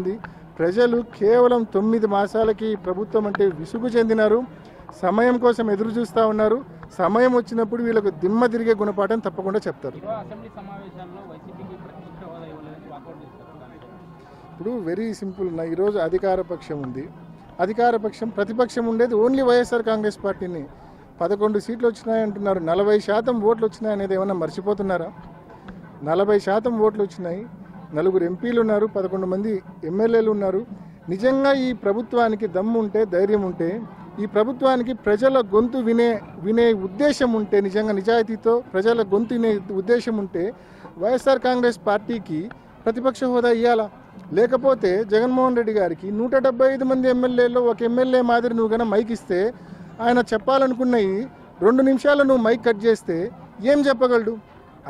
ఉంది. ప్రజలు కేవలం 9 మాసాలకి ప్రభుత్వం అంటే విసుగు చెందినారు. సమయం కోసం ఎదురు చూస్తూ ఉన్నారు. సమయం వచ్చినప్పుడు వీళ్ళకు దిమ్మ తిరిగే గుణపాఠం తప్పకుండా చెప్తారు. ఇప్పుడు వెరీ సింపుల్. ఈరోజు అధికార పక్షం ఉంది, అధికార పక్షం ప్రతిపక్షం ఉండేది ఓన్లీ వైఎస్ఆర్ కాంగ్రెస్ పార్టీని. 11 సీట్లు వచ్చినాయంటున్నారు. 40% ఓట్లు వచ్చినాయనేది ఏమన్నా మర్చిపోతున్నారా? 40% ఓట్లు వచ్చినాయి. 4 ఎంపీలు ఉన్నారు, 11 మంది ఎమ్మెల్యేలు ఉన్నారు. నిజంగా ఈ ప్రభుత్వానికి దమ్ము ఉంటే, ధైర్యం ఉంటే, ఈ ప్రభుత్వానికి ప్రజల గొంతు వినే ఉద్దేశం ఉంటే, నిజంగా నిజాయితీతో ప్రజల గొంతు వినే ఉద్దేశం ఉంటే వైఎస్ఆర్ కాంగ్రెస్ పార్టీకి ప్రతిపక్ష హోదా ఇవ్వాలా. లేకపోతే జగన్మోహన్ రెడ్డి గారికి 175 మంది ఎమ్మెల్యేలో ఒక ఎమ్మెల్యే మాదిరి నువ్వు కన్నా మైక్ ఇస్తే ఆయన చెప్పాలనుకున్నవి 2 నిమిషాలు నువ్వు మైక్ కట్ చేస్తే ఏం చెప్పగలడు?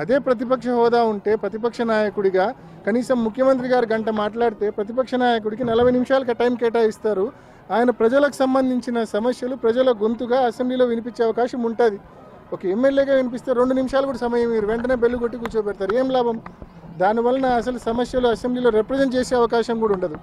అదే ప్రతిపక్ష హోదా ఉంటే ప్రతిపక్ష నాయకుడిగా కనీసం ముఖ్యమంత్రి గారు గంట మాట్లాడితే ప్రతిపక్ష నాయకుడికి 40 నిమిషాలకి టైం కేటాయిస్తారు. ఆయన ప్రజలకు సంబంధించిన సమస్యలు ప్రజల గొంతుగా అసెంబ్లీలో వినిపించే అవకాశం ఉంటుంది. ఒక ఎమ్మెల్యేగా వినిపిస్తే 2 నిమిషాలు కూడా సమయం మీరు వెంటనే బెల్లు కొట్టి కూర్చోబెడతారు. ఏం లాభం? దానివలన అసలు సమస్యలు అసెంబ్లీలో రిప్రజెంట్ చేసే అవకాశం కూడా ఉండదు.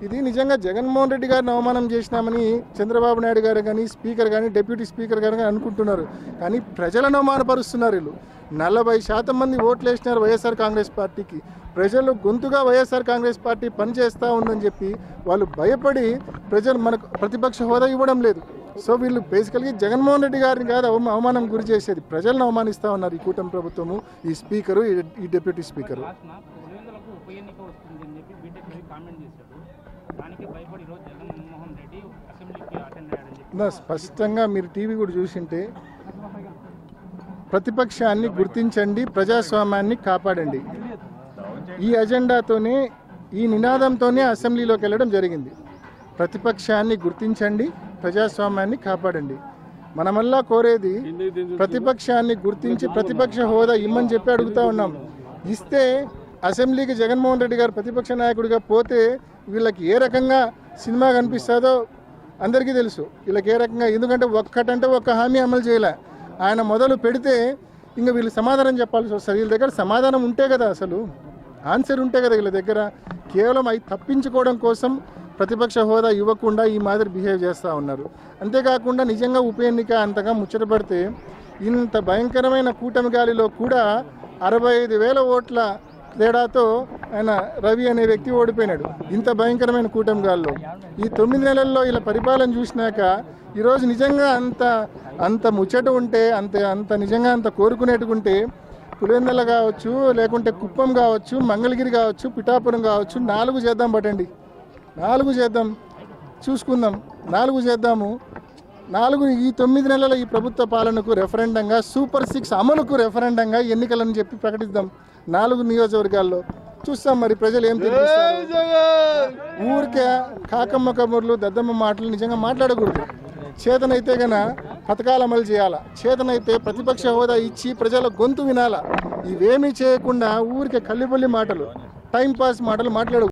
ఇది నిజంగా జగన్మోహన్ రెడ్డి గారిని అవమానం చేసినామని చంద్రబాబు నాయుడు గారు కానీ, స్పీకర్ కానీ, డిప్యూటీ స్పీకర్ గారు కానీ అనుకుంటున్నారు. కానీ ప్రజలను అవమానపరుస్తున్నారు వీళ్ళు. 40% మంది ఓట్లు వేసినారు వైఎస్ఆర్ కాంగ్రెస్ పార్టీకి. ప్రజలు గొంతుగా వైఎస్ఆర్ కాంగ్రెస్ పార్టీ పనిచేస్తూ ఉందని చెప్పి వాళ్ళు భయపడి ప్రజలు మనకు ప్రతిపక్ష హోదా ఇవ్వడం లేదు. సో వీళ్ళు బేసికల్గా జగన్మోహన్ రెడ్డి గారిని కాదు అవమానం గురి చేసేది, ప్రజలను అవమానిస్తూ ఉన్నారు ఈ కూటమి ప్రభుత్వము, ఈ స్పీకరు, ఈ డిప్యూటీ స్పీకరు. స్పష్టంగా మీరు టీవీ కూడా చూసింటే ప్రతిపక్షాన్ని గుర్తించండి, ప్రజాస్వామ్యాన్ని కాపాడండి, ఈ అజెండాతోనే, ఈ నినాదంతోనే అసెంబ్లీలోకి వెళ్ళడం జరిగింది. ప్రతిపక్షాన్ని గుర్తించండి, ప్రజాస్వామ్యాన్ని కాపాడండి. మనమల్లా కోరేది ప్రతిపక్షాన్ని గుర్తించి ప్రతిపక్ష హోదా ఇమ్మని చెప్పి అడుగుతూ ఉన్నాం. ఇస్తే అసెంబ్లీకి జగన్మోహన్ రెడ్డి గారు ప్రతిపక్ష నాయకుడిగా పోతే వీళ్ళకి ఏ రకంగా సినిమా కనిపిస్తుందో అందరికీ తెలుసు. వీళ్ళకి ఏ రకంగా, ఎందుకంటే ఒక్క హామీ అమలు చేయలే. ఆయన మొదలు పెడితే ఇంకా వీళ్ళు సమాధానం చెప్పాల్సి వస్తుంది. వీళ్ళ దగ్గర సమాధానం ఉంటే కదా, అసలు ఆన్సర్ ఉంటే కదా వీళ్ళ దగ్గర. కేవలం అవి తప్పించుకోవడం కోసం ప్రతిపక్ష హోదా ఇవ్వకుండా ఈ మాదిరి బిహేవ్ చేస్తూ ఉన్నారు. అంతేకాకుండా నిజంగా ఉప ఎన్నిక అంతగా ముచ్చటపడితే ఇంత భయంకరమైన కూటమి గాలిలో కూడా 65,000 ఓట్ల తేడాతో ఆయన రవి అనే వ్యక్తి ఓడిపోయినాడు. ఇంత భయంకరమైన కూటమి గాలిలో ఈ 9 నెలల్లో ఇలా పరిపాలన చూసినాక ఈరోజు నిజంగా అంత ముచ్చట ఉంటే, అంత నిజంగా అంత కోరుకునేట్టుకుంటే పులివెందుల కావచ్చు, లేకుంటే కుప్పం కావచ్చు, మంగళగిరి కావచ్చు, పిఠాపురం కావచ్చు, 4 చేద్దాం. పట్టండి, 4 చేద్దాం, చూసుకుందాం, 4 చేద్దాము. 4 ఈ 9 నెలల ఈ ప్రభుత్వ పాలనకు రెఫరెండంగా, సూపర్ 6 అమలుకు రెఫరెండంగా ఎన్నికలని చెప్పి ప్రకటిద్దాం 4 నియోజకవర్గాల్లో. చూస్తాం మరి ప్రజలు ఏం తెలియజేస్తారు. ఊరికే కాకమ్మ కబుర్లు, దద్దమ్మ మాటలు నిజంగా మాట్లాడకూడదు. చేతనైతే గన పథకాలు అమలు చేయాలా, చేతనైతే ప్రతిపక్ష హోదా ఇచ్చి ప్రజల గొంతు వినాలా. ఇవేమీ చేయకుండా ఊరికే కల్లిపల్లి మాటలు, టైంపాస్ మాటలు మాట్లాడకూడదు.